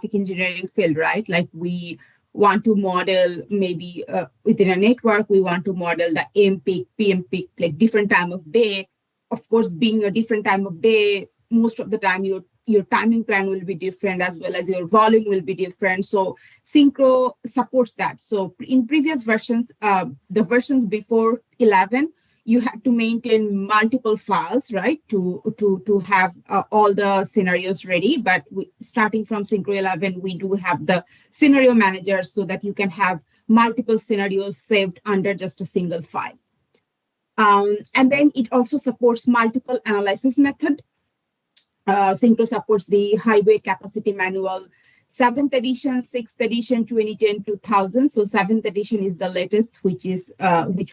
traffic engineering field, right? Like we want to model maybe within a network, we want to model the AM peak, PM peak, like different time of day. Of course, being a different time of day, most of the time your timing plan will be different as well as your volume will be different. So Synchro supports that. So in previous versions, the versions before 11, you had to maintain multiple files, right, to have all the scenarios ready. But starting from Synchro 11, we do have the scenario manager so that you can have multiple scenarios saved under just a single file. And then it also supports multiple analysis method. Synchro supports the highway capacity manual, 7th edition, 6th edition, 2010, 2000. So 7th edition is the latest, which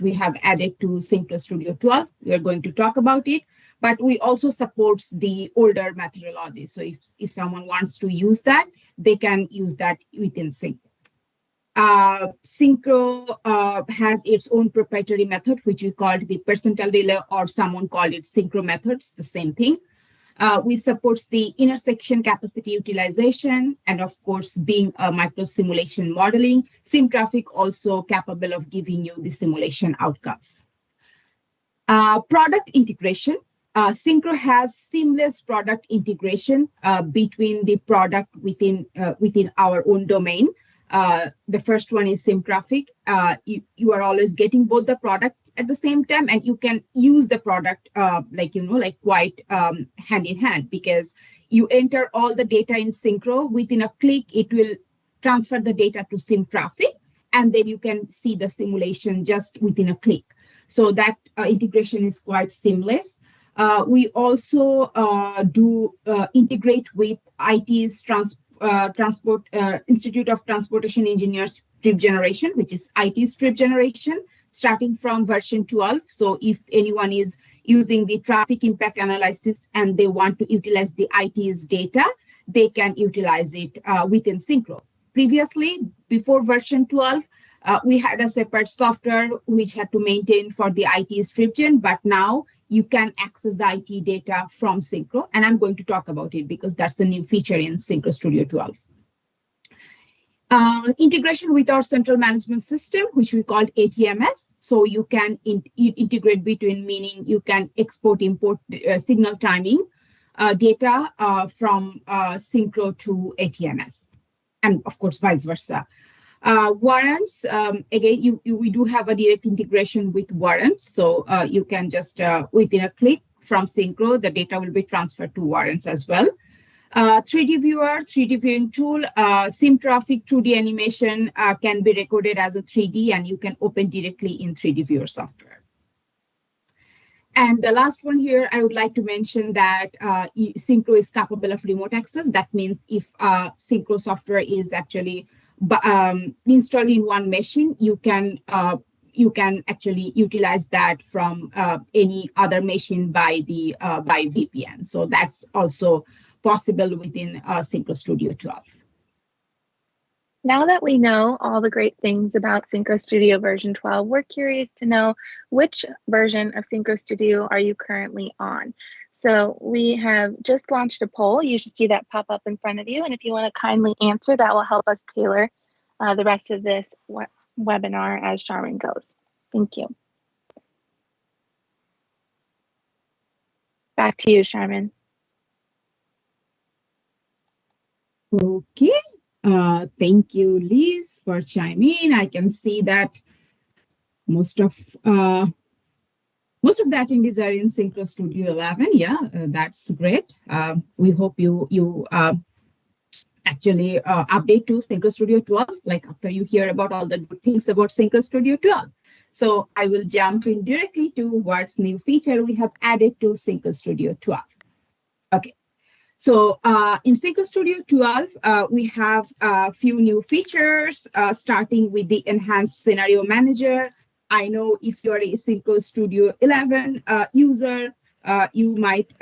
we have added to Synchro Studio 12. We are going to talk about it, but we also supports the older methodology. So if someone wants to use that, they can use that within Synchro. Synchro has its own proprietary method, which we called the percentile relay, or someone called it Synchro methods, the same thing. We support the intersection capacity utilization, and of course, being a micro simulation modeling, SimTraffic also capable of giving you the simulation outcomes. Product integration. Synchro has seamless product integration between the product within our own domain. The first one is SimTraffic. You are always getting both the product at the same time, and you can use the product quite hand in hand, because you enter all the data in Synchro. Within a click, it will transfer the data to SimTraffic, and then you can see the simulation just within a click. So that integration is quite seamless. We also do integrate with IT's Institute of Transportation Engineers trip generation, which is IT's trip generation, starting from version 12. So if anyone is using the traffic impact analysis and they want to utilize the IT's data, they can utilize it within Synchro. Previously, before version 12, we had a separate software which had to maintain for the IT's trip gen, but now you can access the IT data from Synchro, and I'm going to talk about it because that's a new feature in Synchro Studio 12. Integration with our central management system, which we called ATMS. So you can integrate between, meaning you can export, import signal timing data from Synchro to ATMS, and of course, vice versa. Warrants, again, we do have a direct integration with warrants. So you can just, within a click from Synchro, the data will be transferred to warrants as well. 3D viewer, 3D viewing tool, SimTraffic 2D animation can be recorded as a 3D, and you can open directly in 3D viewer software. And the last one here, I would like to mention that Synchro is capable of remote access. That means if Synchro software is actually installed in one machine, you can actually utilize that from any other machine by VPN. So that's also possible within Synchro Studio 12. Now that we know all the great things about Synchro Studio version 12, we're curious to know which version of Synchro Studio are you currently on? So we have just launched a poll. You should see that pop up in front of you. And if you want to kindly answer, that will help us tailor the rest of this webinar as Charmin goes. Thank you. Back to you, Charmin. Okay. Thank you, Liz, for chiming in. I can see that most of the attendees are in Synchro Studio 11. Yeah, that's great. We hope you actually update to Synchro Studio 12, like after you hear about all the good things about Synchro Studio 12. So I will jump in directly to what's new feature we have added to Synchro Studio 12. Okay. So in Synchro Studio 12, we have a few new features, starting with the enhanced scenario manager. I know if you're a Synchro Studio 11 user, you might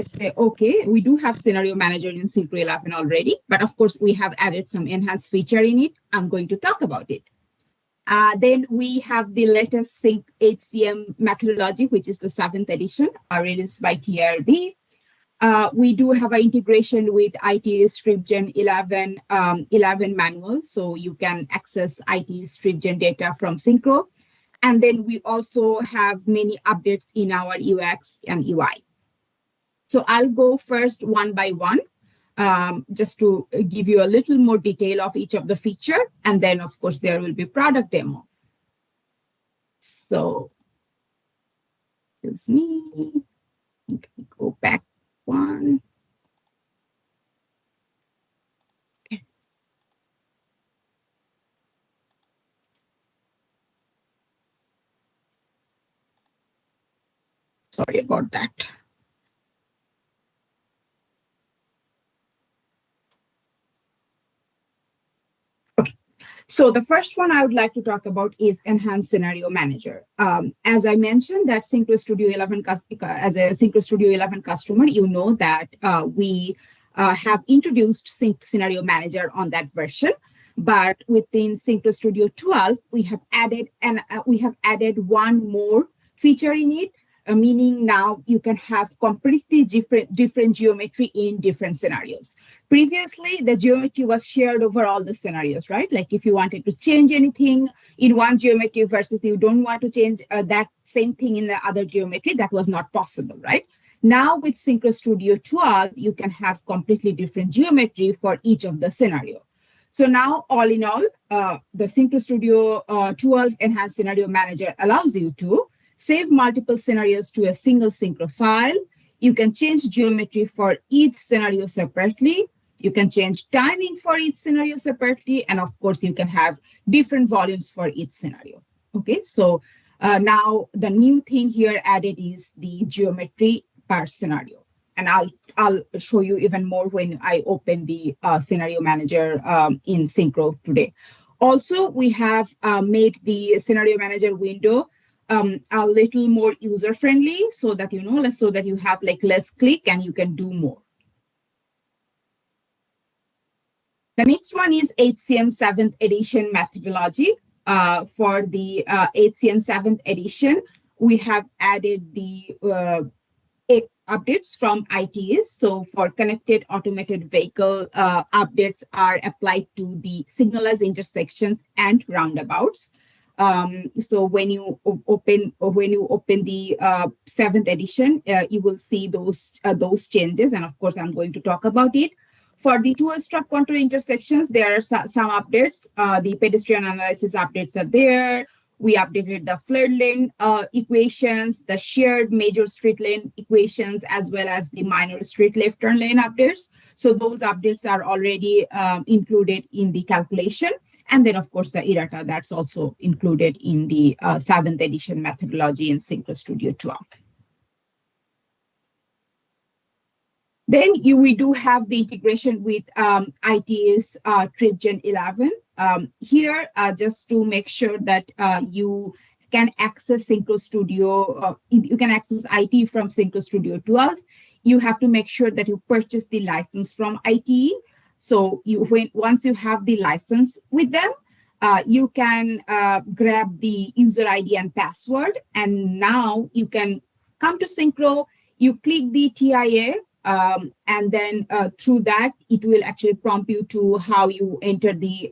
say, okay, we do have scenario manager in Synchro 11 already, but of course we have added some enhanced feature in it. I'm going to talk about it. Then we have the latest Sync HCM methodology, which is the 7th edition, released by TRB. We do have an integration with IT StripGen 11 manual, so you can access IT StripGen data from Synchro. And then we also have many updates in our UX and UI. So I'll go first one by one, just to give you a little more detail of each of the feature. And then, of course, there will be product demo. So, excuse me, okay, go back one. Sorry about that. So the first one I would like to talk about is Enhanced Scenario Manager. As I mentioned, that Synchro Studio 11, as a Synchro Studio 11 customer, you know that we have introduced Scenario Manager on that version. But within Synchro Studio 12, we have added one more feature in it, meaning now you can have completely different geometry in different scenarios. Previously, the geometry was shared over all the scenarios, right? Like if you wanted to change anything in one geometry versus you don't want to change that same thing in the other geometry, that was not possible, right? Now with Synchro Studio 12, you can have completely different geometry for each of the scenario. So now, all in all, the Synchro Studio 12 Enhanced Scenario Manager allows you to save multiple scenarios to a single Synchro file. You can change geometry for each scenario separately. You can change timing for each scenario separately. And of course, you can have different volumes for each scenario. Okay, so now the new thing here added is the geometry per scenario. And I'll show you even more when I open the scenario manager in Synchro today. Also, we have made the scenario manager window a little more user friendly, so that so that you have like less click and you can do more. The next one is HCM 7th edition methodology. For the HCM 7th edition, we have added the updates from ITs. So for connected automated vehicle, updates are applied to the signal as intersections and roundabouts. So when you open the 7th edition, you will see those changes, and of course I'm going to talk about it. For the two struck contour intersections, there are some updates. The pedestrian analysis updates are there. We updated the flood lane equations, the shared major street lane equations, as well as the minor street left turn lane updates. So those updates are already included in the calculation. And then, of course, the errata, that's also included in the 7th edition methodology in Synchro Studio 12. Then we do have the integration with IT's TripGen 11. Here, just to make sure that you can access Synchro Studio, you can access IT from Synchro Studio 12, you have to make sure that you purchase the license from ITE. So once you have the license with them, you can grab the user ID and password, and now you can come to Synchro, you click the TIA, and then through that, it will actually prompt you to how you enter the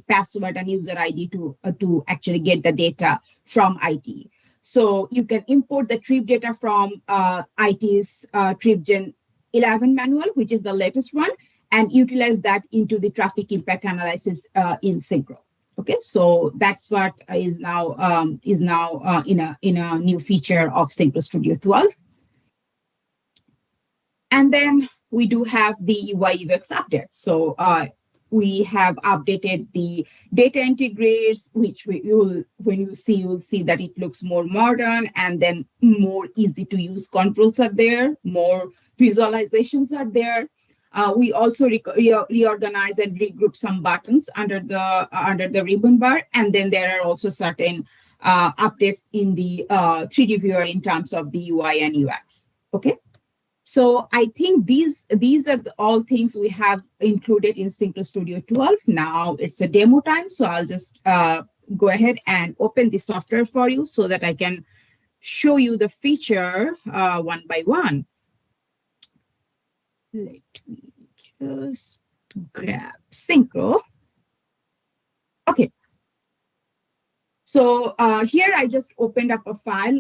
password and user ID to actually get the data from IT. So you can import the trip data from IT's TripGen 11 manual, which is the latest one, and utilize that into the traffic impact analysis in Synchro. Okay, so that's what is now in a new feature of Synchro Studio 12. And then we do have the UI UX updates. So we have updated the data integrators, which when you see, you'll see that it looks more modern, and then more easy to use controls are there, more visualizations are there. We also reorganize and regroup some buttons under the ribbon bar, and then there are also certain updates in the 3D viewer in terms of the UI and UX. Okay. So I think these are all things we have included in Synchro Studio 12. Now it's a demo time, so I'll just go ahead and open the software for you so that I can show you the feature one by one. Let me just grab Synchro. Okay, so here I just opened up a file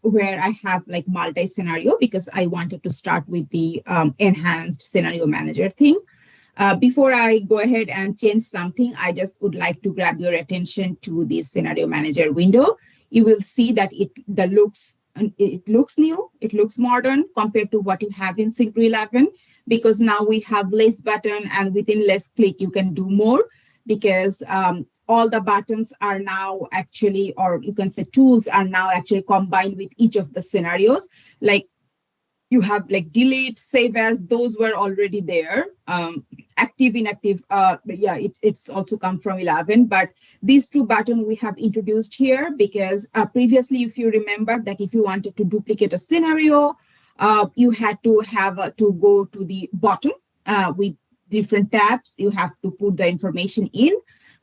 where I have like multi-scenario because I wanted to start with the enhanced scenario manager thing. Before I go ahead and change something, I just would like to grab your attention to the scenario manager window. You will see that it looks new, it looks modern compared to what you have in Synchro 11 because now we have less button and within less click you can do more because all the buttons are now actually, or you can say tools are now actually combined with each of the scenarios. Like you have like delete, save as, those were already there. Active, inactive, but yeah, it's also come from 11. But these two buttons we have introduced here because previously, if you remember that if you wanted to duplicate a scenario, you had to have to go to the bottom with different tabs. You have to put the information in.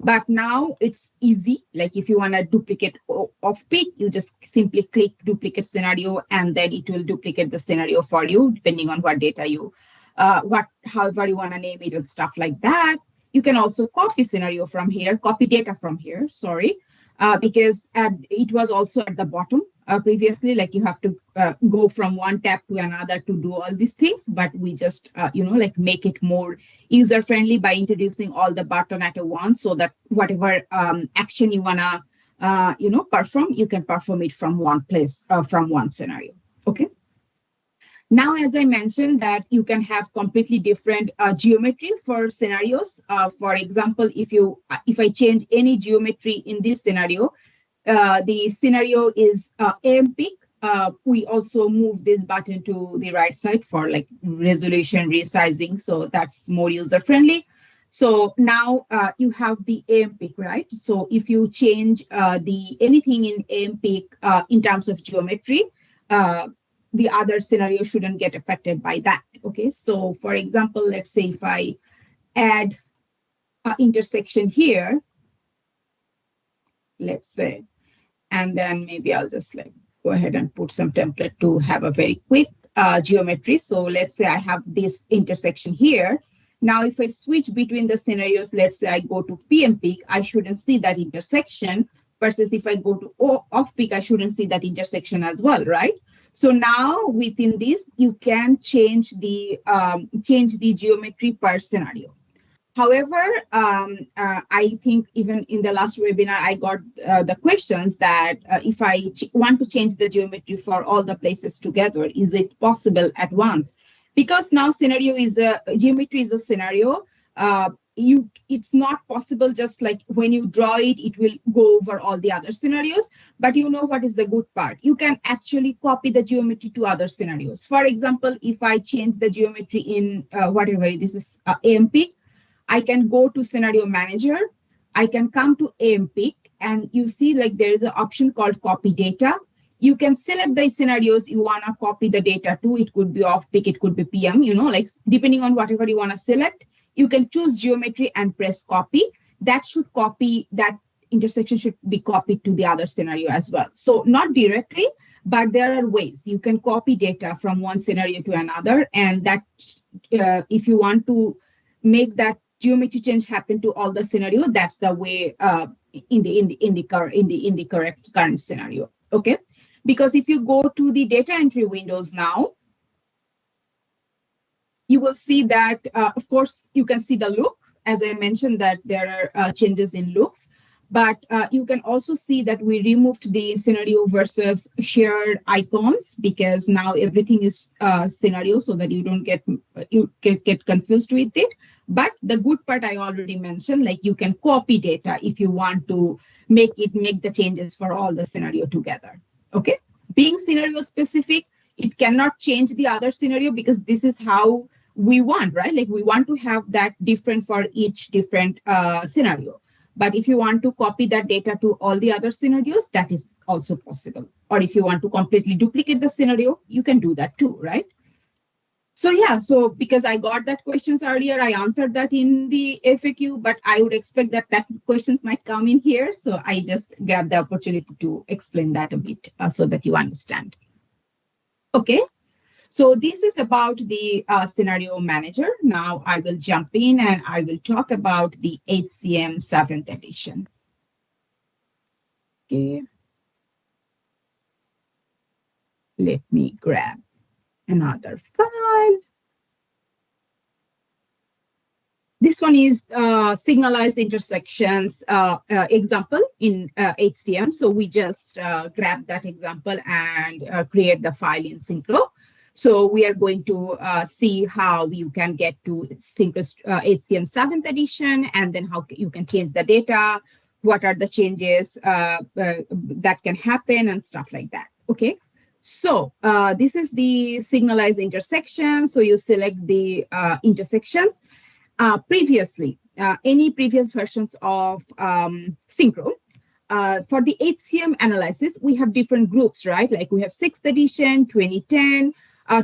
But now it's easy. Like if you want to duplicate off peak, you just simply click duplicate scenario and then it will duplicate the scenario for you, depending on what data you, however you want to name it and stuff like that. You can also copy scenario from here, copy data from here, sorry, because it was also at the bottom previously, like you have to go from one tab to another to do all these things, but we just, like make it more user friendly by introducing all the button at a once so that whatever action you want to, perform, you can perform it from one place, from one scenario. Okay. Now, as I mentioned, that you can have completely different geometry for scenarios. For example, if I change any geometry in this scenario, the scenario is AMPIC. We also move this button to the right side for like resolution resizing, so that's more user friendly. So now you have the AMPIC, right? So if you change the anything in AMPIC in terms of geometry, uh, the other scenario shouldn't get affected by that. Okay, so for example, let's say if I add an intersection here, let's say, and then maybe I'll just like go ahead and put some template to have a very quick geometry. So let's say I have this intersection here. Now, if I switch between the scenarios, let's say I go to PM peak, I shouldn't see that intersection versus if I go to off peak, I shouldn't see that intersection as well, right? So now within this, you can change the geometry per scenario. However, I think even in the last webinar, I got the questions that if I want to change the geometry for all the places together, is it possible at once? Because now geometry is a scenario. It's not possible just like when you draw it, it will go over all the other scenarios. But you know what is the good part? You can actually copy the geometry to other scenarios. For example, if I change the geometry in whatever, this is AMP, I can go to scenario manager. I can come to AMPIC and you see like there is an option called copy data. You can select the scenarios you want to copy the data to. It could be off peak, it could be PM, like depending on whatever you want to select, you can choose geometry and press copy. That intersection should be copied to the other scenario as well. So not directly, but there are ways you can copy data from one scenario to another. And that if you want to make that geometry change happen to all the scenario, that's the way in the correct current scenario. Okay, because if you go to the data entry windows now, you will see that of course you can see the look, as I mentioned that there are changes in looks, but you can also see that we removed the scenario versus shared icons because now everything is scenario so that you get confused with it. But the good part I already mentioned, like you can copy data if you want to make the changes for all the scenario together. Okay, being scenario specific, it cannot change the other scenario because this is how we want, right? Like we want to have that different for each different scenario. But if you want to copy that data to all the other scenarios, that is also possible. Or if you want to completely duplicate the scenario, you can do that too, right? So yeah, so because I got that questions earlier, I answered that in the FAQ, but I would expect that questions might come in here. So I just grabbed the opportunity to explain that a bit so that you understand. Okay. So this is about the scenario manager. Now I will jump in and I will talk about the HCM 7th edition. Okay, let me grab another file. This one is signalized intersections example in HCM. So we just grab that example and create the file in Synchro. So we are going to see how you can get to Synchro HCM 7th edition, and then how you can change the data, what are the changes that can happen, and stuff like that. Okay. So this is the signalized intersection. So you select the intersections. Previously, any previous versions of Synchro, for the HCM analysis, we have different groups, right? Like we have 6th edition, 2010,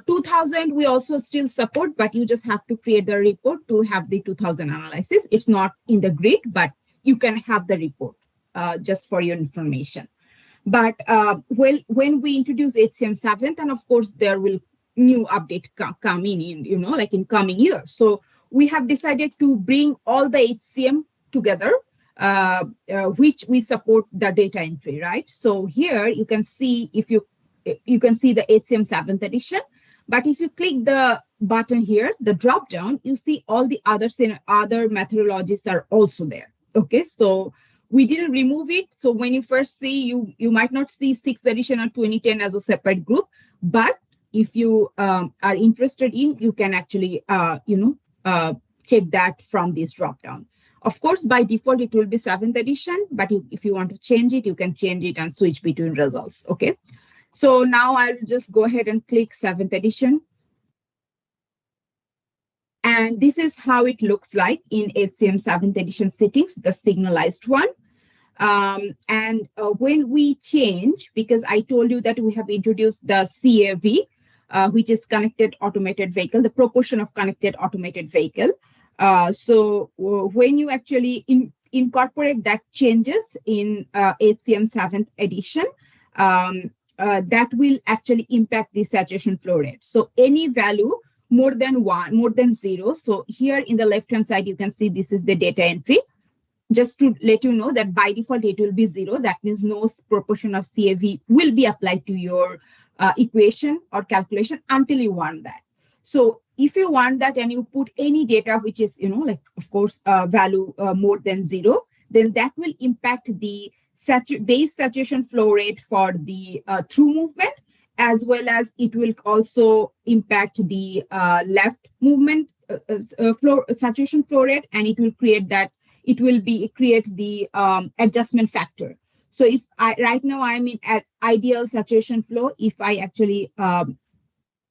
2000, we also still support, but you just have to create the report to have the 2000 analysis. It's not in the grid, but you can have the report just for your information. But when we introduce HCM 7th, and of course, there will new update come in, like in coming years. So we have decided to bring all the HCM together, which we support the data entry, right? So here you can see you can see the HCM 7th edition. But if you click the button here, the drop down, you see all the other methodologies are also there. Okay, so we didn't remove it. So when you first see, you might not see 6th edition or 2010 as a separate group, but if you are interested in, you can actually check that from this drop down. Of course, by default, it will be 7th edition, but if you want to change it, you can change it and switch between results. Okay. So now I'll just go ahead and click 7th edition. And this is how it looks like in HCM 7th edition settings, the signalized one. And when we change, because I told you that we have introduced the CAV, which is connected automated vehicle, the proportion of connected automated vehicle. So when you actually incorporate that changes in HCM 7th edition, that will actually impact the saturation flow rate. So any value more than 1, more than 0. So here in the left-hand side, you can see this is the data entry. Just to let you know that by default, it will be 0. That means no proportion of CAV will be applied to your equation or calculation until you want that. So if you want that and you put any data, which is, like, of course, value more than 0, then that will impact the base saturation flow rate for the through movement, as well as it will also impact the left movement saturation flow rate, and it will create the adjustment factor. So if right now I'm in at ideal saturation flow, if I actually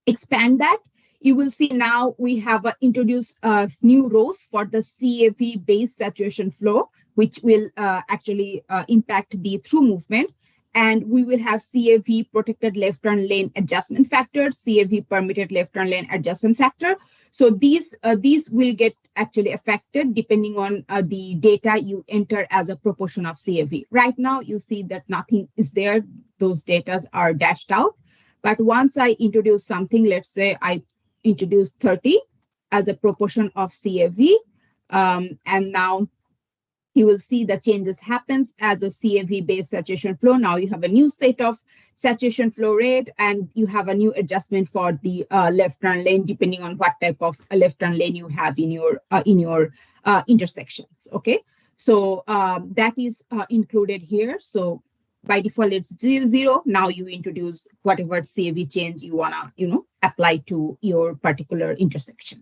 expand that, you will see now we have introduced new rows for the CAV based saturation flow, which will actually impact the through movement. And we will have CAV protected left turn lane adjustment factor, CAV permitted left turn lane adjustment factor. So these will get actually affected depending on the data you enter as a proportion of CAV. Right now, you see that nothing is there. Those data are dashed out. But once I introduce something, let's say I introduce 30 as a proportion of CAV, and now you will see the changes happens as a CAV based saturation flow. Now you have a new set of saturation flow rate, and you have a new adjustment for the left turn lane, depending on what type of left turn lane you have in your intersections. Okay, so that is included here. So by default, it's 0. Now you introduce whatever CAV change you wanna apply to your particular intersection.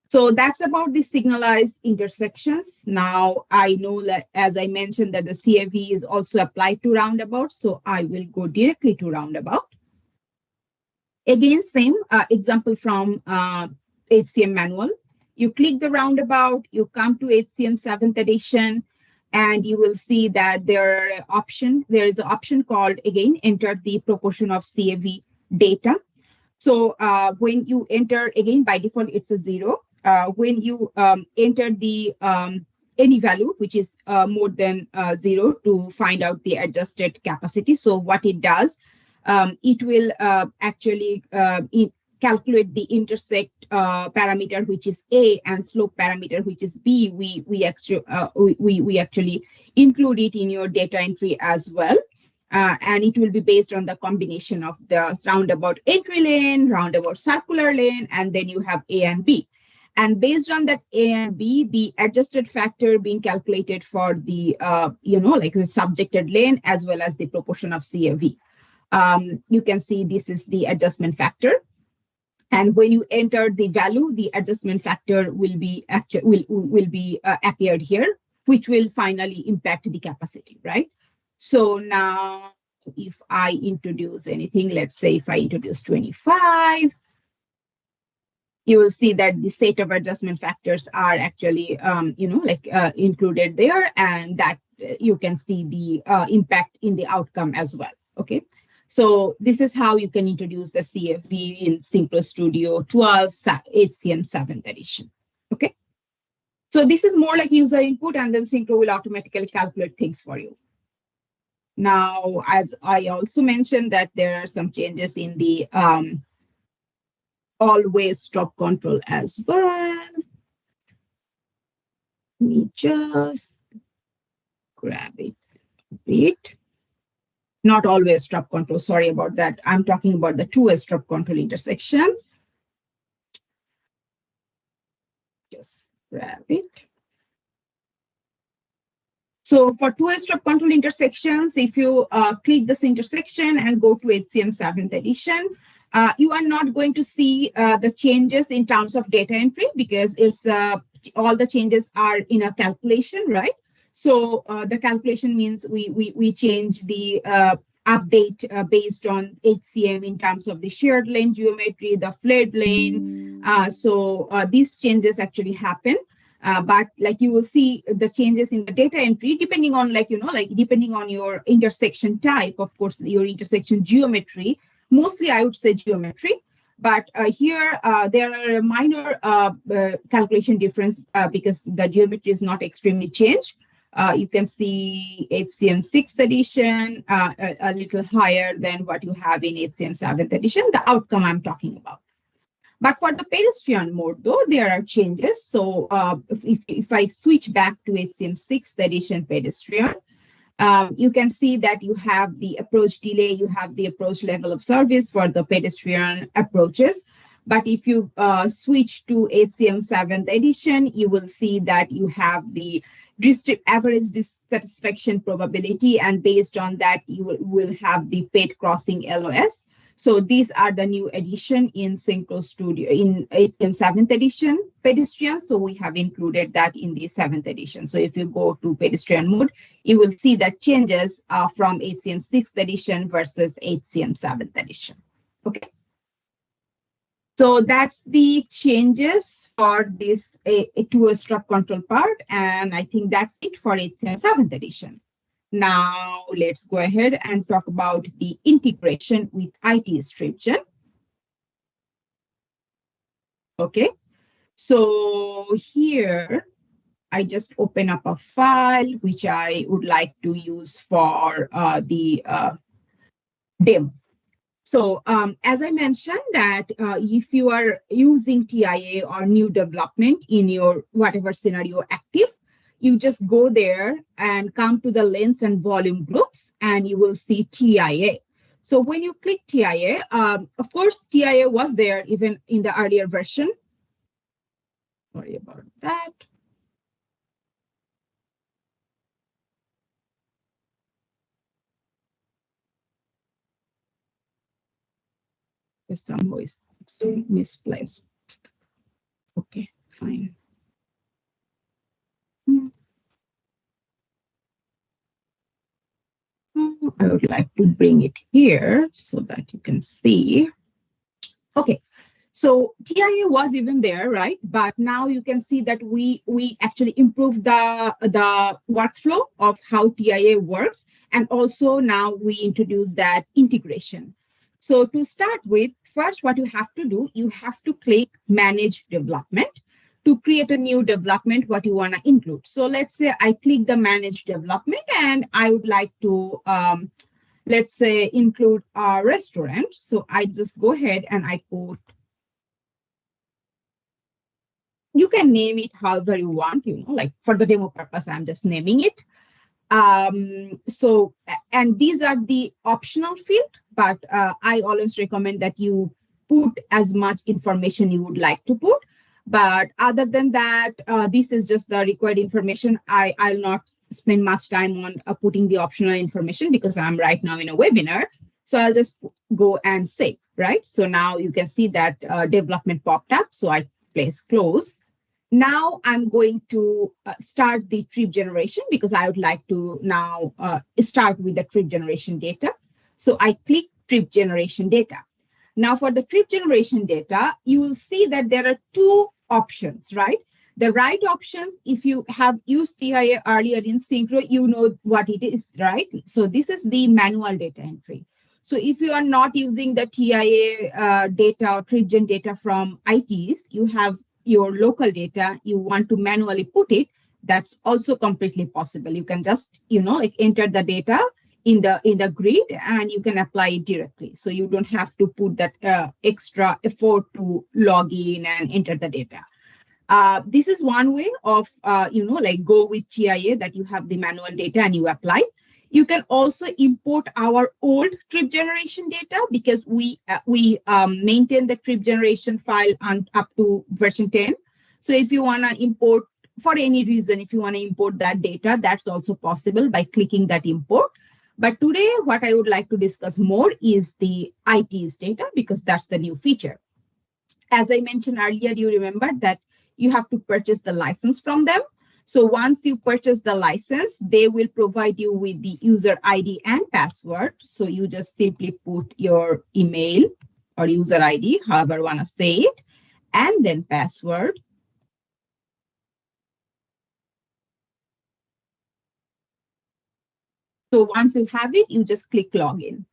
So that's about the signalized intersections. Now I know that, as I mentioned, that the CAV is also applied to roundabout. So I will go directly to roundabout. Again, same example from HCM manual. You click the roundabout, you come to HCM 7th edition, and you will see that there is an option called, again, enter the proportion of CAV data. So when you enter, again, by default, it's a 0. When you enter the any value, which is more than 0, to find out the adjusted capacity. So what it does, it will actually calculate the intersect parameter, which is A, and slope parameter, which is B, we actually include it in your data entry as well. And it will be based on the combination of the roundabout entry lane, roundabout circular lane, and then you have A and B. And based on that A and B, the adjusted factor being calculated for the, like the subjected lane as well as the proportion of CAV. You can see this is the adjustment factor. And when you enter the value, the adjustment factor will be appeared here, which will finally impact the capacity, right? So now if I introduce anything, let's say if I introduce 25, you will see that the set of adjustment factors are actually, included there, and that you can see the impact in the outcome as well. Okay. So this is how you can introduce the CFV in Synchro Studio 12 HCM 7th edition. Okay. So this is more like user input, and then Synchro will automatically calculate things for you. Now, as I also mentioned that there are some changes in the always stop control as well. Let me just grab it a bit. Not always stop control, sorry about that. I'm talking about the two-way stop control intersections. Just grab it. So for two-way stop control intersections, if you click this intersection and go to HCM 7th edition, you are not going to see the changes in terms of data entry because it's all the changes are in a calculation, right? So the calculation means we change the update based on HCM in terms of the shared lane geometry, the flared lane. So these changes actually happen. But like you will see the changes in the data entry depending on depending on your intersection type, of course, your intersection geometry. Mostly, I would say geometry, but here there are a minor calculation difference because the geometry is not extremely changed. You can see HCM 6th edition a little higher than what you have in HCM 7th edition, the outcome I'm talking about. But for the pedestrian mode, though, there are changes. So if I switch back to HCM 6th edition pedestrian, you can see that you have the approach delay, you have the approach level of service for the pedestrian approaches. But if you switch to HCM 7th edition, you will see that you have the average dissatisfaction probability, and based on that, you will have the paid crossing LOS. So these are the new addition in Synchro Studio in HCM 7th edition pedestrian. So we have included that in the 7th edition. So if you go to pedestrian mode, you will see that changes from HCM 6th edition versus HCM 7th edition. Okay. So that's the changes for this two-way stop control part. And I think that's it for HCM 7th edition. Now let's go ahead and talk about the integration with IT description. Okay, so here I just open up a file which I would like to use for the demo. So as I mentioned that if you are using TIA or new development in your whatever scenario active, you just go there and come to the lens and volume groups and you will see TIA. So when you click TIA, of course, TIA was there even in the earlier version. Sorry about that. Somehow is misplaced. Okay, fine. I would like to bring it here so that you can see. Okay, so TIA was even there, right? But now you can see that we actually improved the workflow of how TIA works. And also now we introduce that integration. So to start with, first what you have to do, you have to click Manage Development to create a new development, what you want to include. So let's say I click the Manage Development and I would like to, let's say, include a restaurant. So I just go ahead and I put You can name it however you want, like for the demo purpose, I'm just naming it. So, and these are the optional field, but I always recommend that you put as much information you would like to put. But other than that, this is just the required information. I'll not spend much time on putting the optional information because I'm right now in a webinar. So I'll just go and save, right? So now you can see that development popped up. So I place close. Now I'm going to start the trip generation because I would like to now start with the trip generation data. So I click trip generation data. Now for the trip generation data, you will see that there are two options, right? The right options, if you have used TIA earlier in Synchro, you know what it is, right? So this is the manual data entry. So if you are not using the TIA data or trip gen data from ITs, you have your local data, you want to manually put it, that's also completely possible. You can just, like enter the data in the grid and you can apply it directly. So you don't have to put that extra effort to log in and enter the data. This is one way of, like go with TIA that you have the manual data and you apply. You can also import our old trip generation data because we maintain the trip generation file on up to version 10. So if you want to import for any reason, if you want to import that data, that's also possible by clicking that import. But today, what I would like to discuss more is the IT's data because that's the new feature. As I mentioned earlier, you remember that you have to purchase the license from them. So once you purchase the license, they will provide you with the user ID and password. So you just simply put your email or user ID, however you want to say it, and then password. So once you have it, you just click login.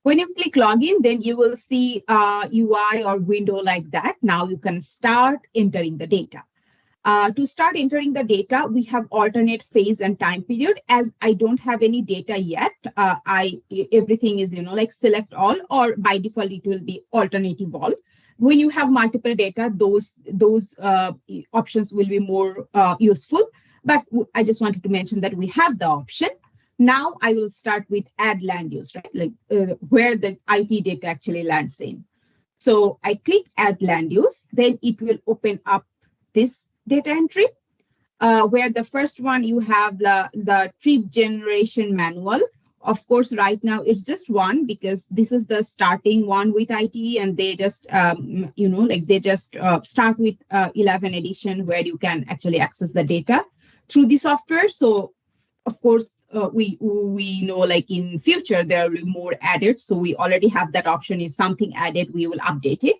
When you click login, then you will see a UI or window like that. Now you can start entering the data. To start entering the data, we have alternate phase and time period. As I don't have any data yet, everything is like select all, or by default it will be alternative all. When you have multiple data, those options will be more useful. But I just wanted to mention that we have the option. Now I will start with add land use, right? Like where the IT data actually lands in. So I click add land use, then it will open up this data entry, where the first one you have the trip generation manual. Of course, right now it's just one because this is the starting one with IT, and they just, like they just start with 11 edition where you can actually access the data through the software. So, of course, we know like in future there will be more added. So we already have that option. If something added, we will update it.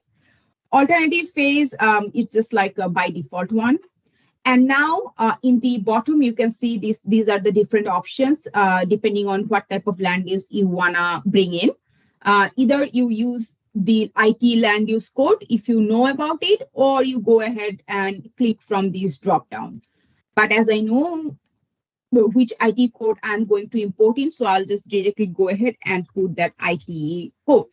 Alternative phase, it's just like a by default one. And now in the bottom, you can see these are the different options depending on what type of land use you want to bring in. Either you use the IT land use code if you know about it, or you go ahead and click from these drop down. But as I know which IT code I'm going to import in, so I'll just directly go ahead and put that IT code.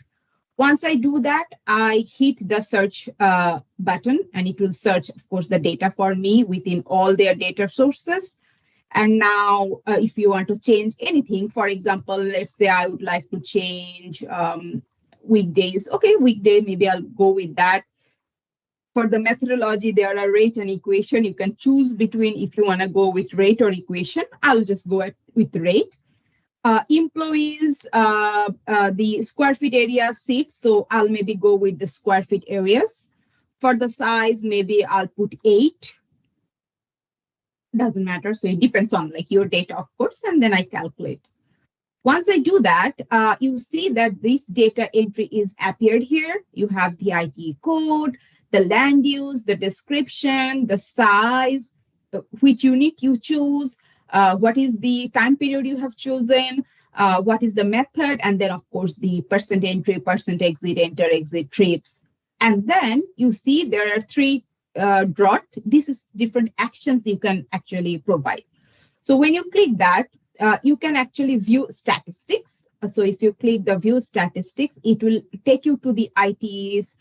Once I do that, I hit the search button and it will search, of course, the data for me within all their data sources. And now if you want to change anything, for example, let's say I would like to change weekdays. Okay, weekday, maybe I'll go with that. For the methodology, there are rate and equation. You can choose between if you want to go with rate or equation. I'll just go with rate. Employees, the square feet area seats. So I'll maybe go with the square feet areas. For the size, maybe I'll put 8. Doesn't matter. So it depends on like your data, of course, and then I calculate. Once I do that, you see that this data entry is appeared here. You have the IT code, the land use, the description, the size, which unit you choose, what is the time period you have chosen, what is the method, and then, of course, the percent entry, percent exit, enter, exit, trips. And then you see there are 3 dot. This is different actions you can actually provide. So when you click that, you can actually view statistics. So if you click the view statistics, it will take you to the IT's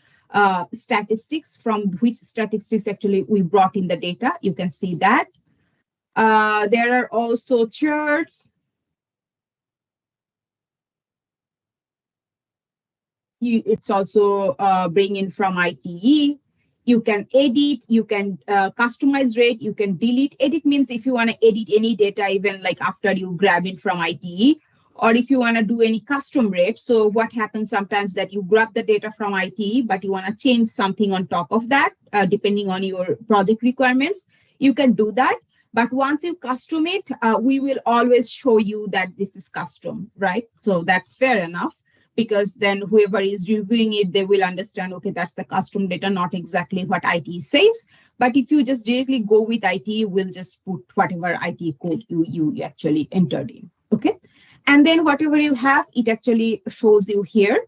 statistics, from which statistics actually we brought in the data. You can see that. There are also charts. It's also bring in from ITE. You can edit, you can customize rate, you can delete. Edit means if you want to edit any data, even like after you grab it from ITE, or if you want to do any custom rate. So what happens sometimes that you grab the data from ITE, but you want to change something on top of that, depending on your project requirements, you can do that. But once you custom it, we will always show you that this is custom, right? So that's fair enough, because then whoever is reviewing it, they will understand, okay, that's the custom data, not exactly what IT says. But if you just directly go with IT, we'll just put whatever IT code you actually entered in, okay? And then whatever you have, it actually shows you here.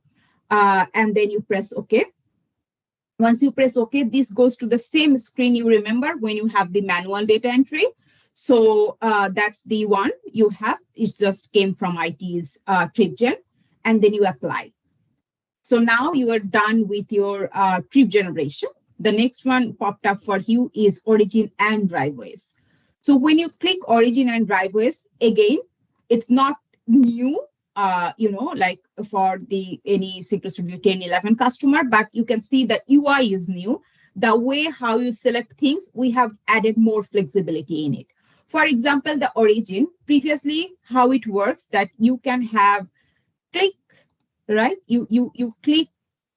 And then you press OK. Once you press OK, this goes to the same screen you remember when you have the manual data entry. So that's the one you have. It just came from IT's TripGen, and then you apply. So now you are done with your trip generation. The next one popped up for you is origin and driveways. So when you click origin and driveways, again, it's not new, like for the any Synchro Studio 10, 11 customer, but you can see the UI is new. The way how you select things, we have added more flexibility in it. For example, the origin, previously how it works that you can have click, right? You click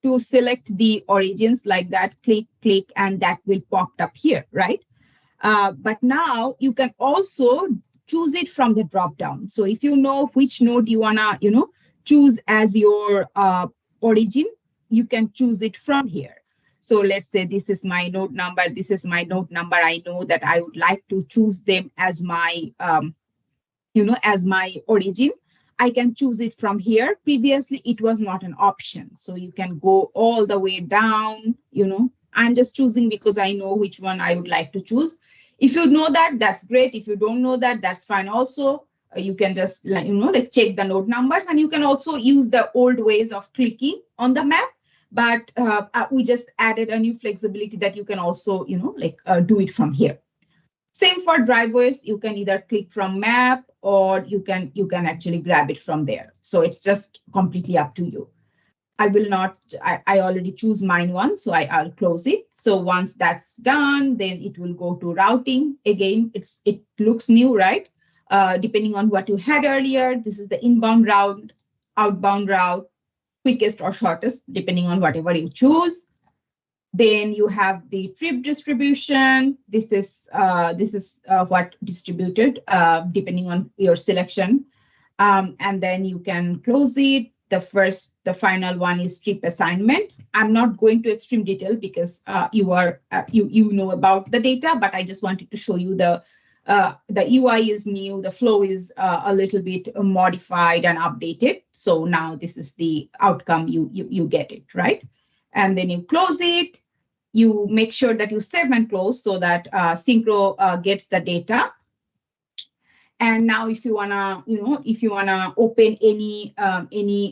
to select the origins like that, click, and that will pop up here, right? But now you can also choose it from the drop down. So if you know which node you wanna, choose as your origin, you can choose it from here. So let's say this is my node number, this is my node number. I know that I would like to choose them as my as my origin. I can choose it from here. Previously, it was not an option. So you can go all the way down, I'm just choosing because I know which one I would like to choose. If you know that, that's great. If you don't know that, that's fine also. You can just, check the node numbers, and you can also use the old ways of clicking on the map. But we just added a new flexibility that you can also, do it from here. Same for driveways. You can either click from map, or you can actually grab it from there. So it's just completely up to you. I will not, I already choose mine one, so I'll close it. So once that's done, then it will go to routing. Again, it looks new, right? Depending on what you had earlier, this is the inbound route, outbound route, quickest or shortest, depending on whatever you choose. Then you have the trip distribution. This is what distributed depending on your selection. And then you can close it. The final one is trip assignment. I'm not going to extreme detail because you know about the data, but I just wanted to show you the UI is new, the flow is a little bit modified and updated. So now this is the outcome you get it, right? And then you close it. You make sure that you save and close so that Synchro gets the data. And now if you wanna open any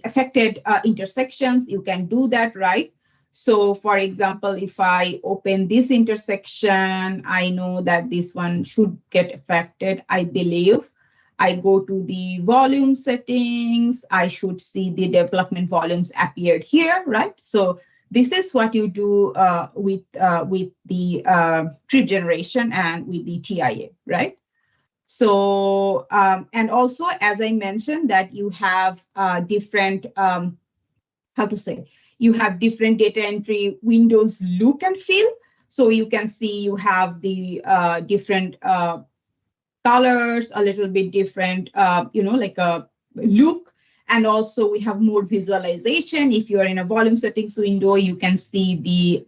affected intersections, you can do that, right? So for example, if I open this intersection, I know that this one should get affected, I believe. I go to the volume settings, I should see the development volumes appeared here, right? So this is what you do with the trip generation and with the TIA, right? So, and also, as I mentioned, that you have different, you have different data entry windows look and feel. So you can see you have the different colors, a little bit different, like a look. And also we have more visualization. If you are in a volume settings window, you can see the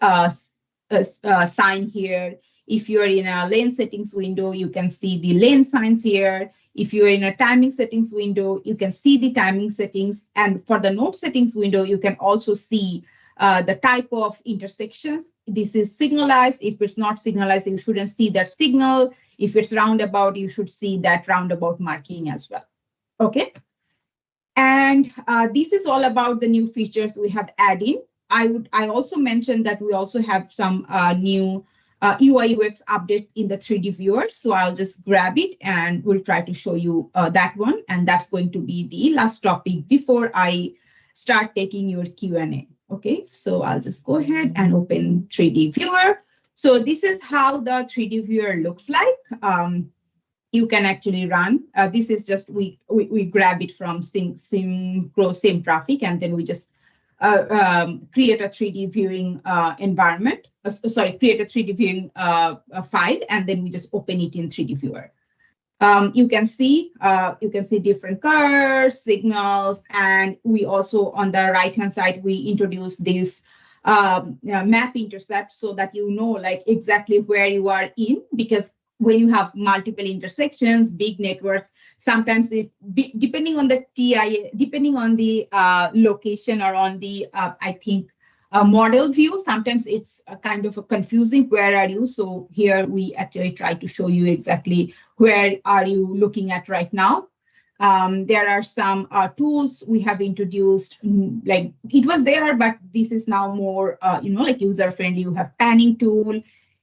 sign here. If you're in a lane settings window, you can see the lane signs here. If you're in a timing settings window, you can see the timing settings. And for the node settings window, you can also see the type of intersections. This is signalized. If it's not signalized, you shouldn't see that signal. If it's roundabout, you should see that roundabout marking as well. Okay. And this is all about the new features we have added in. I also mentioned that we also have some new UI UX update in the 3D viewer. So I'll just grab it and we'll try to show you that one. And that's going to be the last topic before I start taking your Q&A. Okay, so I'll just go ahead and open 3D viewer. So this is how the 3D viewer looks like. You can actually run. This is just, we grab it from Synchro same traffic, and then we just create a 3D viewing environment. Create a 3D viewing file, and then we just open it in 3D viewer. You can see different curves, signals, and we also on the right hand side we introduce this map intercept so that you know like exactly where you are in, because when you have multiple intersections, big networks, sometimes depending on the TIA, depending on the location or on the I think model view, sometimes it's a kind of a confusing, where are you? So here we actually try to show you exactly where are you looking at right now. There are some tools we have introduced, like it was there, but this is now more, like user friendly. You have panning tool,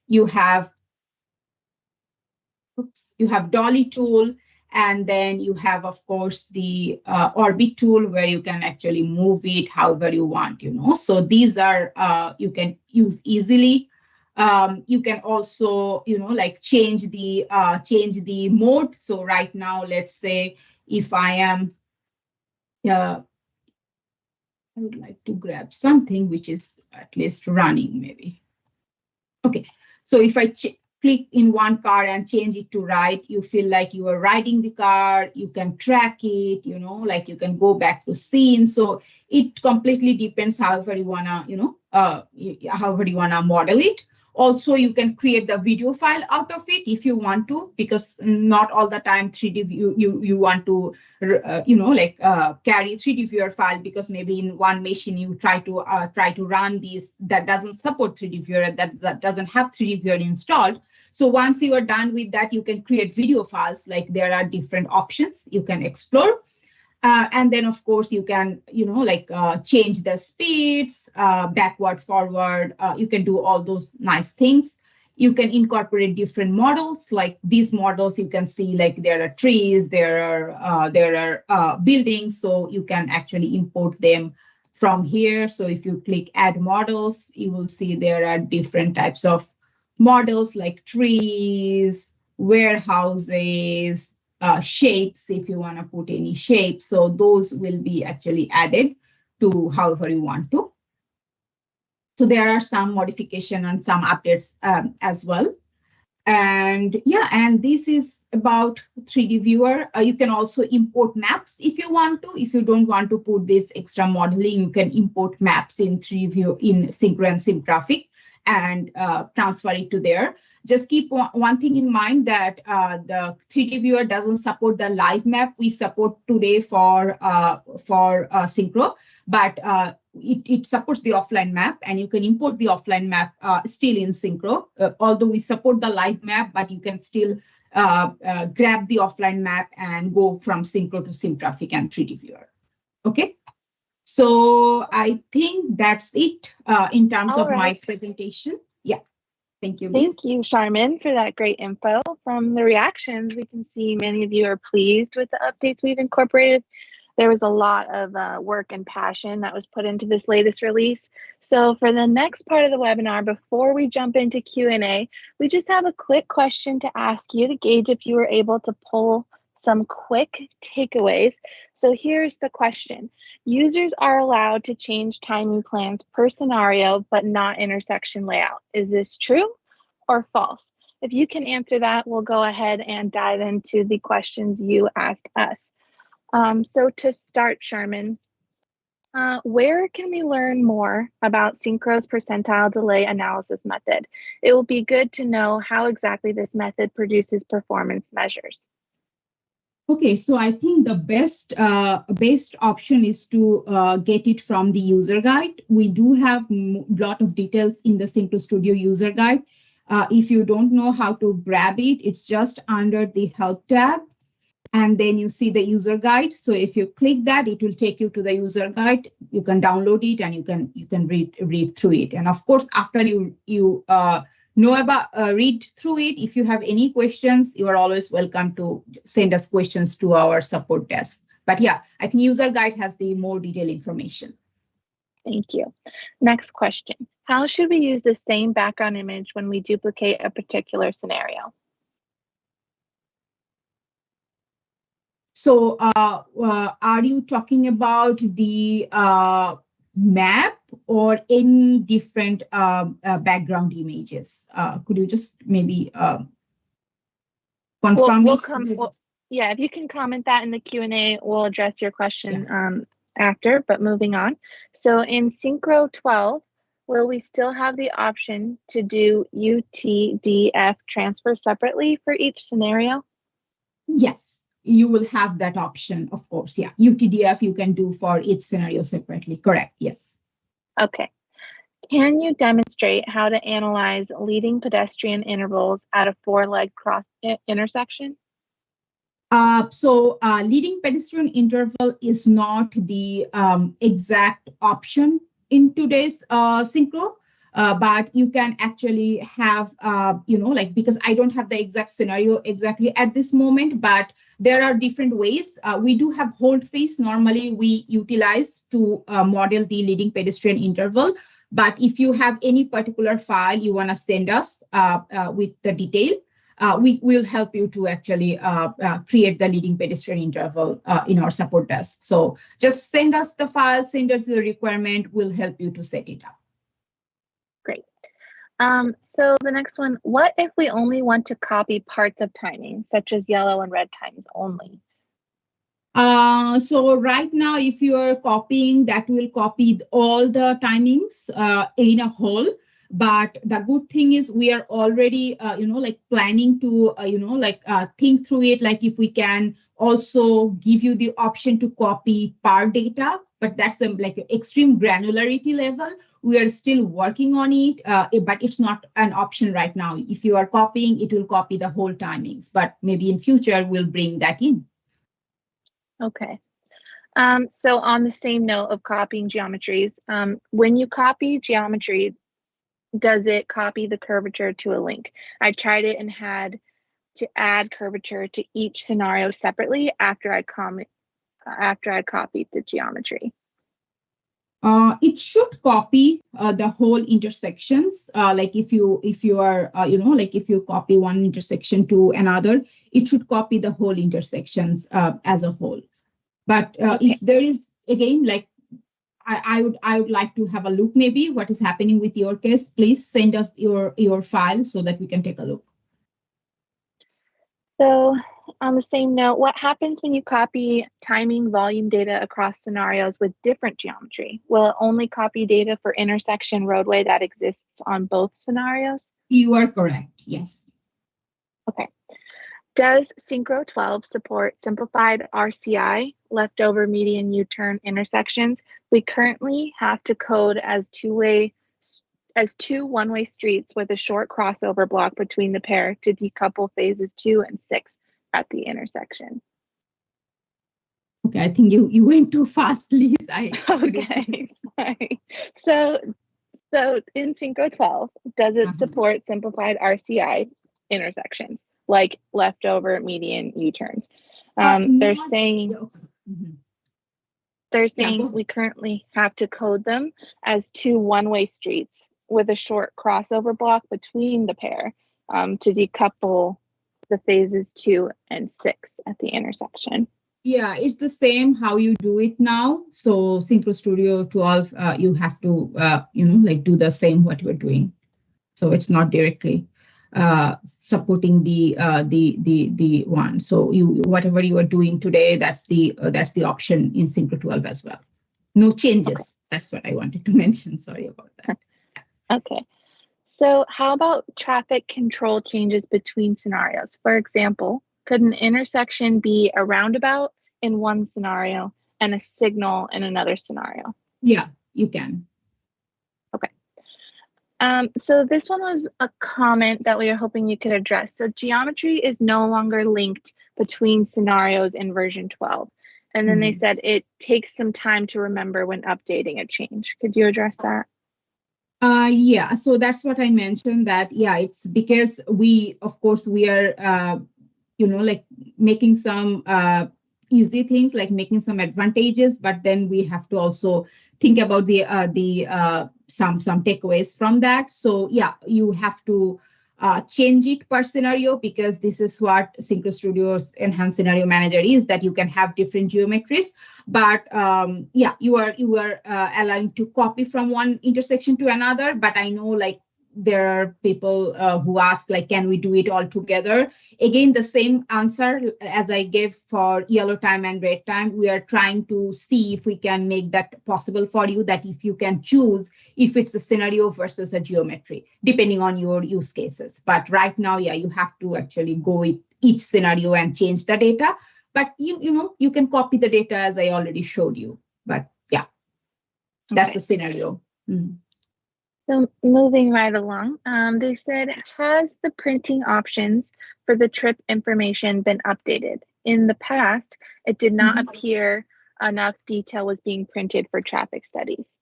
you have dolly tool, and then you have, of course, the orbit tool where you can actually move it however you want, So these are, you can use easily. You can also, like change the mode. So right now, let's say if I am, I would like to grab something which is at least running maybe. Okay, so if I click in one car and change it to ride, you feel like you are riding the car, you can track it, like you can go back to scene. So it completely depends however you wanna, however you wanna model it. Also, you can create the video file out of it if you want to, because not all the time 3D view you want to, carry 3D viewer file, because maybe in one machine you try to run these that doesn't support 3D viewer, that doesn't have 3D viewer installed. So once you are done with that, you can create video files. Like there are different options you can explore. And then, of course, you can, change the speeds, backward, forward. You can do all those nice things. You can incorporate different models. Like these models, you can see like there are trees, there are buildings. So you can actually import them from here. So if you click Add Models, you will see there are different types of models like trees, warehouses, shapes, if you want to put any shapes. So those will be actually added to however you want to. So there are some modification and some updates as well. And yeah, and this is about 3D viewer. You can also import maps if you want to. If you don't want to put this extra modeling, you can import maps in 3D view in Synchro and Sim Traffic and transfer it to there. Just keep one thing in mind, that the 3D viewer doesn't support the live map we support today for Synchro, but it supports the offline map, and you can import the offline map still in Synchro. Although we support the live map, but you can still grab the offline map and go from Synchro to Sim Traffic and 3D viewer. Okay. So I think that's it in terms of my presentation. Yeah. Thank you, Liz. Thank you, Charmin, for that great info. From the reactions, we can see many of you are pleased with the updates we've incorporated. There was a lot of work and passion that was put into this latest release. So for the next part of the webinar, before we jump into Q&A, we just have a quick question to ask you to gauge if you were able to pull some quick takeaways. So here's the question. Users are allowed to change timing plans per scenario, but not intersection layout. Is this true or false? If you can answer that, we'll go ahead and dive into the questions you asked us. So to start, Sharman, where can we learn more about Synchro's percentile delay analysis method? It will be good to know how exactly this method produces performance measures. Okay, so I think the best option is to get it from the user guide. We do have a lot of details in the Synchro Studio user guide. If you don't know how to grab it, it's just under the help tab. and then you see the user guide. So if you click that, it will take you to the user guide. You can download it and you can read through it. And of course, after you know about read through it, if you have any questions, you are always welcome to send us questions to our support desk. But yeah, I think user guide has the more detailed information. Thank you. Next question. How should we use the same background image when we duplicate a particular scenario? So are you talking about the map or any different background images? Could you just maybe confirm it? Yeah, if you can comment that in the Q&A, we'll address your question Yeah. after, but moving on. So in Synchro 12, will we still have the option to do UTDF transfer separately for each scenario? Yes, you will have that option, of course. Yeah, UTDF you can do for each scenario separately. Correct. Yes. Okay. Can you demonstrate how to analyze leading pedestrian intervals at a four-leg cross intersection? So leading pedestrian interval is not the exact option in today's Synchro, but you can actually have, like, because I don't have the exact scenario exactly at this moment, but there are different ways. We do have hold phase. Normally we utilize to model the leading pedestrian interval. But if you have any particular file you want to send us with the detail, we will help you to actually create the leading pedestrian interval in our support desk. So just send us the file, send us the requirement, we'll help you to set it up. Great. So the next one, what if we only want to copy parts of timing, such as yellow and red times only? So right now, if you are copying, that will copy all the timings in a whole. But the good thing is we are already, like planning to, think through it. Like if we can also give you the option to copy part data, but that's like an extreme granularity level. We are still working on it, but it's not an option right now. If you are copying, it will copy the whole timings, but maybe in future we'll bring that in. Okay. So on the same note of copying geometries, when you copy geometry, does it copy the curvature to a link? I tried it and had to add curvature to each scenario separately after I copied the geometry. It should copy the whole intersections. Like if you are, like if you copy one intersection to another, it should copy the whole intersections as a whole. But Okay. if there is, again, like I would like to have a look maybe what is happening with your case. Please send us your file so that we can take a look. So on the same note, what happens when you copy timing volume data across scenarios with different geometry? Will it only copy data for intersection roadway that exists on both scenarios? You are correct. Yes. Okay. Does Synchro 12 support simplified RCI, leftover median U-turn intersections? We currently have to code as two one-way streets with a short crossover block between the pair to decouple phases 2 and 6 at the intersection. Okay, I think you went too fast, Liz. Okay, sorry. So in Synchro 12, does it support simplified RCI intersections like leftover median U-turns? They're saying we currently have to code them as two one-way streets with a short crossover block between the pair to decouple the phases 2 and 6 at the intersection. Yeah, it's the same how you do it now. So Synchro Studio 12, you have to, like do the same what you're doing. So it's not directly supporting the one. So whatever you are doing today, that's the option in Synchro 12 as well. No changes. Okay. That's what I wanted to mention. Sorry about that. Okay. So how about traffic control changes between scenarios? For example, could an intersection be a roundabout in one scenario and a signal in another scenario? Yeah, you can. Okay. So this one was a comment that we are hoping you could address. So geometry is no longer linked between scenarios in version 12. And then they Mhm. said it takes some time to remember when updating a change. Could you address that? Yeah, so that's what I mentioned that, yeah, it's because we, of course, we are, like making some easy things, like making some advantages, but then we have to also think about the some takeaways from that. So yeah, you have to change it per scenario, because this is what Synchro Studio's enhanced scenario manager is, that you can have different geometries. But yeah, you are allowing to copy from one intersection to another. But I know, like, there are people who ask, like, can we do it all together? Again, the same answer as I gave for yellow time and red time. We are trying to see if we can make that possible for you, that if you can choose if it's a scenario versus a geometry, depending on your use cases. But right now, yeah, you have to actually go with each scenario and change the data. But you can copy the data as I already showed you. But yeah, that's Okay. the scenario. Mhm. So moving right along, they said, has the printing options for the trip information been updated? In the past, it did not Mhm. appear enough detail was being printed for traffic studies.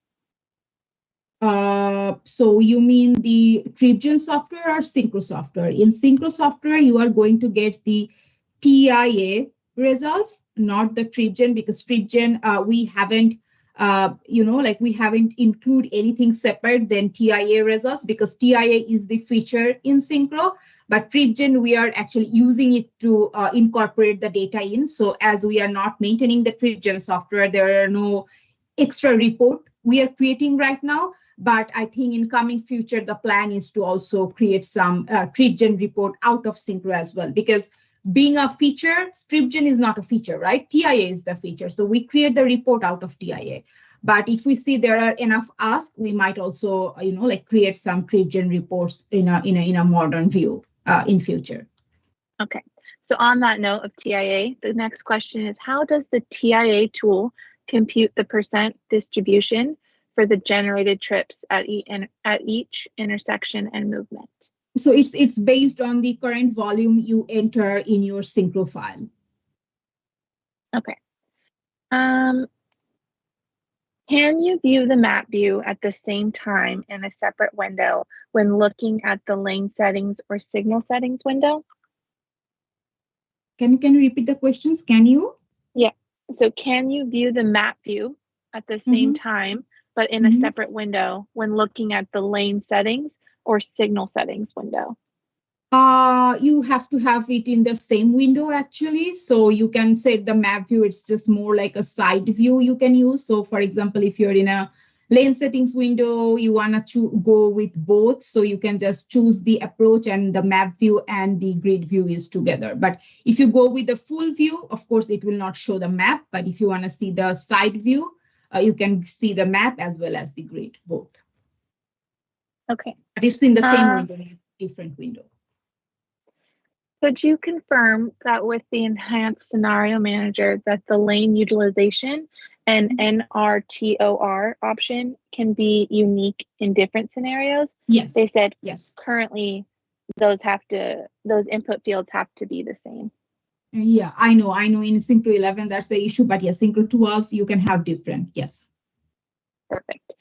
So you mean the TripGen software or Synchro software? In Synchro software, you are going to get the TIA results, not the TripGen, because TripGen, we haven't, like, we haven't include anything separate than TIA results, because TIA is the feature in Synchro. But TripGen, we are actually using it to incorporate the data in. So as we are not maintaining the TripGen software, there are no extra report we are creating right now. But I think in coming future, the plan is to also create some TripGen report out of Synchro as well, because being a feature, TripGen is not a feature, right? TIA is the feature. So we create the report out of TIA. But if we see there are enough asks, we might also, like, create some TripGen reports in a modern view in future. Okay. So on that note of TIA, the next question is, how does the TIA tool compute the percent distribution for the generated trips at each intersection and movement? So it's based on the current volume you enter in your Synchro file. Okay. Um, can you view the map view at the same time in a separate window when looking at the lane settings or signal settings window? Can you repeat the questions? Can you? Yeah. So can you view the map view at the same Mm-hmm. time, but in a Mm-hmm. separate window when looking at the lane settings or signal settings window? You have to have it in the same window, actually. So you can set the map view. It's just more like a side view you can use. So for example, if you're in a lane settings window, you want to go with both. So you can just choose the approach, and the map view and the grid view is together. But if you go with the full view, of course, it will not show the map. But if you want to see the side view, you can see the map as well as the grid, both. Okay. But it's in the same Uh, window, different window. could you confirm that with the enhanced scenario manager that the lane utilization and NRTOR option can be unique in different scenarios? They Yes. said Yes. currently those input fields have to be the same. Yeah, I know. In Synchro 11, that's the issue. But yeah, Synchro 12, you can have different. Yes. Perfect.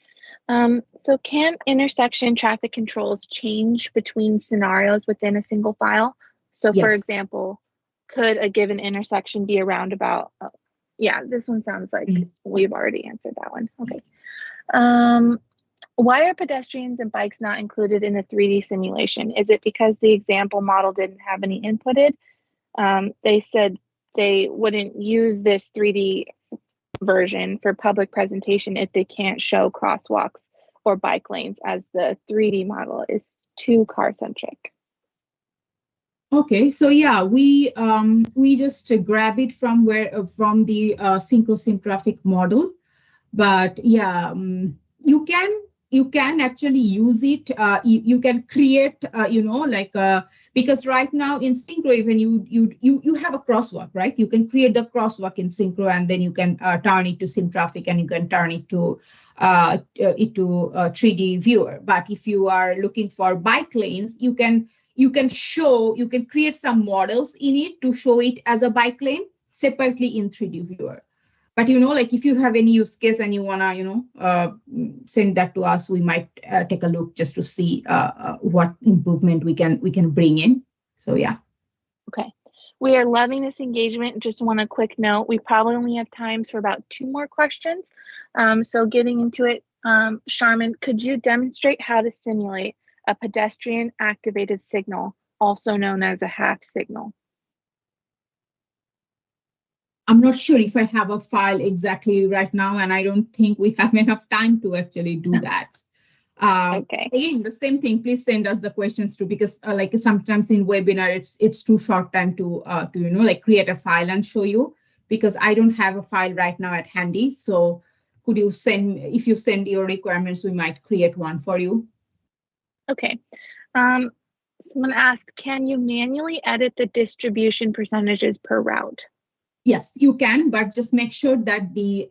So can intersection traffic controls change between scenarios within a single file? So for Yes. example, could a given intersection be a roundabout? Oh, yeah, this one sounds like Mhm. we've already answered that one. Okay. Um, why are pedestrians and bikes not included in the 3D simulation? Is it because the example model didn't have any inputted? They said they wouldn't use this 3D version for public presentation if they can't show crosswalks or bike lanes, as the 3D model is too car centric. Okay. So yeah, we just grab it from from the Synchro Sim traffic model. But yeah, you can actually use it. You can create, like, because right now in Synchro, even you have a crosswalk, right? You can create the crosswalk in Synchro, and then you can turn it to sim traffic, and you can turn it to 3D viewer. But if you are looking for bike lanes, you can create some models in it to show it as a bike lane separately in 3D viewer. But like if you have any use case and you wanna send that to us, we might take a look just to see what improvement we can bring in. So yeah. Okay. We are loving this engagement. Just want a quick note. We probably only have times for about 2 more questions. So getting into it, Charmin, could you demonstrate how to simulate a pedestrian activated signal, also known as a half signal? I'm not sure if I have a file exactly right now, and I don't think we have enough time to actually do that. Okay. Again, the same thing. Please send us the questions too, because like sometimes in webinar, it's too short time to like create a file and show you, because I don't have a file right now at handy. So could you if you send your requirements, we might create one for you. Okay. Someone asked, can you manually edit the distribution percentages per route? Yes, you can, but just make sure that the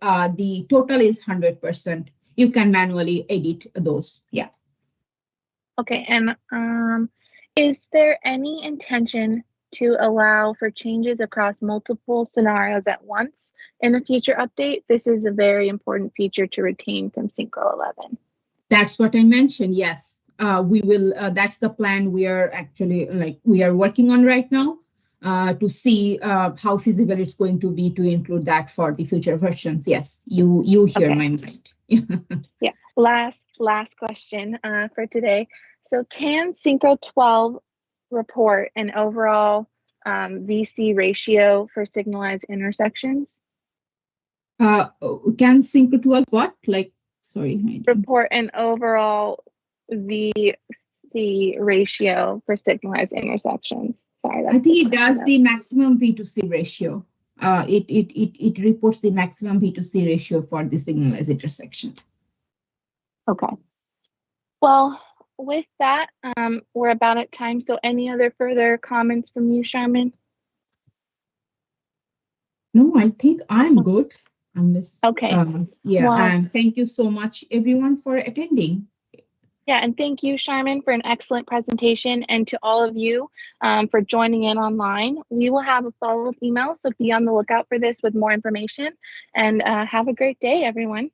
total is 100%. You can manually edit those. Yeah. Okay, and is there any intention to allow for changes across multiple scenarios at once in a future update? This is a very important feature to retain from Synchro 11. That's what I mentioned. Yes, we will. That's the plan we are actually we are working on right now to see how feasible it's going to be to include that for the future versions. Yes, you hear my mind. Yeah. Last question for today. So, can Synchro 12 report an overall VC ratio for signalized intersections? Can Synchro 12 what? Sorry. Report an overall VC ratio for signalized intersections. Sorry, I think it does the maximum V2C ratio. It reports the maximum V2C ratio for the signalized intersection. Okay. Well, with that, we're about at time. So, any other further comments from you, Charmin? No, I think I'm good. Unless, Okay. yeah, Well, and thank you so much, everyone, for attending. yeah, and thank you, Charmin, for an excellent presentation, and to all of you for joining in online. We will have a follow-up email, so be on the lookout for this with more information. And have a great day, everyone.